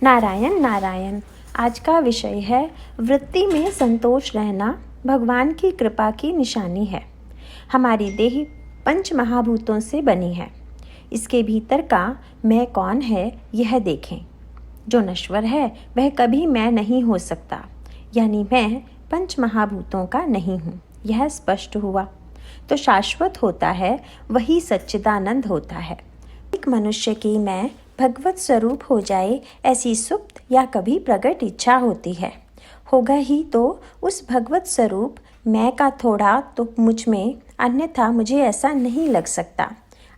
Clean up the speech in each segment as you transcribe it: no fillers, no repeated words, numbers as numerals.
नारायण नारायण। आज का विषय है वृत्ति में संतोष रहना भगवान की कृपा की निशानी है। हमारी देह पंच महाभूतों से बनी है। इसके भीतर का मैं कौन है यह देखें। जो नश्वर है वह कभी मैं नहीं हो सकता, यानी मैं पंच महाभूतों का नहीं हूँ, यह स्पष्ट हुआ। तो शाश्वत होता है वही सच्चिदानंद होता है। एक मनुष्य की मैं भगवत स्वरूप हो जाए, ऐसी सुप्त या कभी प्रकट इच्छा होती है। होगा ही तो उस भगवत स्वरूप मैं का थोड़ा तो मुझ में, अन्यथा मुझे ऐसा नहीं लग सकता।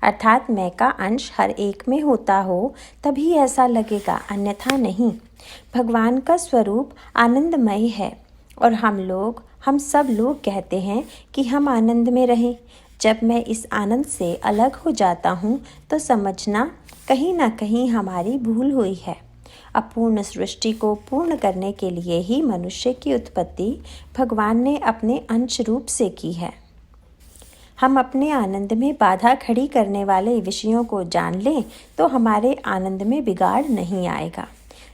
अर्थात मैं का अंश हर एक में होता हो तभी ऐसा लगेगा, अन्यथा नहीं। भगवान का स्वरूप आनंदमय है और हम सब लोग कहते हैं कि हम आनंद में रहें। जब मैं इस आनंद से अलग हो जाता हूँ तो समझना कहीं ना कहीं हमारी भूल हुई है। अपूर्ण सृष्टि को पूर्ण करने के लिए ही मनुष्य की उत्पत्ति भगवान ने अपने अंश रूप से की है। हम अपने आनंद में बाधा खड़ी करने वाले विषयों को जान लें तो हमारे आनंद में बिगाड़ नहीं आएगा।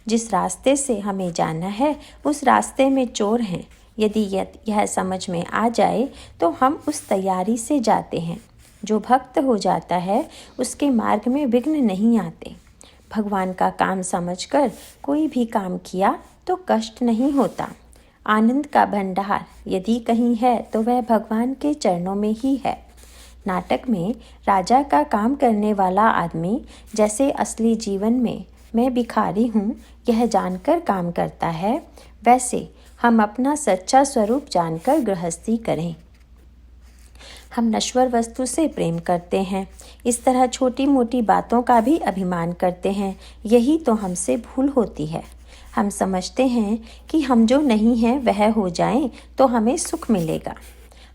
जिस रास्ते से हमें जाना है उस रास्ते में चोर हैं। यदि यह समझ में आ जाए तो हम उस तैयारी से जाते हैं। जो भक्त हो जाता है उसके मार्ग में विघ्न नहीं आते। भगवान का काम समझकर कोई भी काम किया तो कष्ट नहीं होता। आनंद का भंडार यदि कहीं है तो वह भगवान के चरणों में ही है। नाटक में राजा का काम करने वाला आदमी जैसे असली जीवन में मैं भिखारी हूँ यह जानकर काम करता है, वैसे हम अपना सच्चा स्वरूप जानकर गृहस्थी करें। हम नश्वर वस्तु से प्रेम करते हैं, इस तरह छोटी मोटी बातों का भी अभिमान करते हैं। यही तो हमसे भूल होती है। हम समझते हैं कि हम जो नहीं हैं वह हो जाएं तो हमें सुख मिलेगा।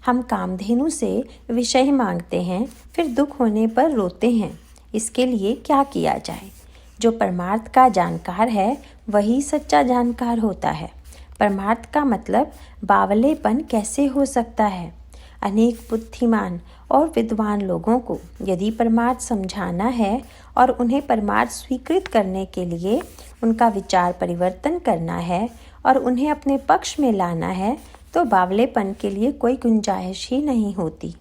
हम कामधेनु से विषय मांगते हैं, फिर दुख होने पर रोते हैं। इसके लिए क्या किया जाए? जो परमार्थ का जानकार है वही सच्चा जानकार होता है। परमार्थ का मतलब बावलेपन कैसे हो सकता है? अनेक बुद्धिमान और विद्वान लोगों को यदि परमार्थ समझाना है और उन्हें परमार्थ स्वीकृत करने के लिए उनका विचार परिवर्तन करना है और उन्हें अपने पक्ष में लाना है तो बावलेपन के लिए कोई गुंजाइश ही नहीं होती।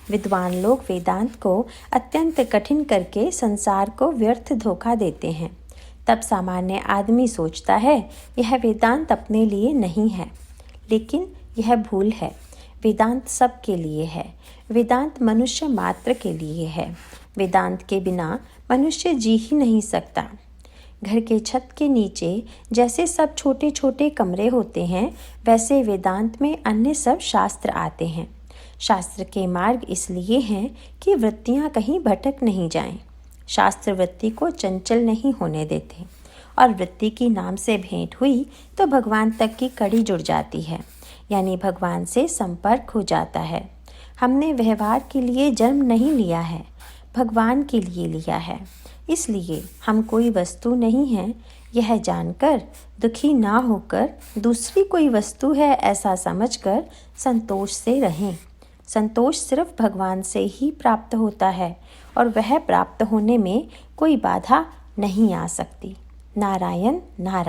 विद्वान लोग वेदांत को अत्यंत कठिन करके संसार को व्यर्थ धोखा देते हैं। तब सामान्य आदमी सोचता है यह वेदांत अपने लिए नहीं है, लेकिन यह भूल है। वेदांत सबके लिए है। वेदांत मनुष्य मात्र के लिए है। वेदांत के बिना मनुष्य जी ही नहीं सकता। घर के छत के नीचे जैसे सब छोटे छोटे कमरे होते हैं, वैसे वेदांत में अन्य सब शास्त्र आते हैं। शास्त्र के मार्ग इसलिए हैं कि वृत्तियाँ कहीं भटक नहीं जाएं। शास्त्र वृत्ति को चंचल नहीं होने देते और वृत्ति की नाम से भेंट हुई तो भगवान तक की कड़ी जुड़ जाती है, यानी भगवान से संपर्क हो जाता है। हमने व्यवहार के लिए जन्म नहीं लिया है, भगवान के लिए लिया है। इसलिए हम कोई वस्तु नहीं हैं, यह जानकर दुखी ना होकर दूसरी कोई वस्तु है ऐसा समझकर संतोष से रहें। संतोष सिर्फ भगवान से ही प्राप्त होता है और वह प्राप्त होने में कोई बाधा नहीं आ सकती। नारायण नारायण।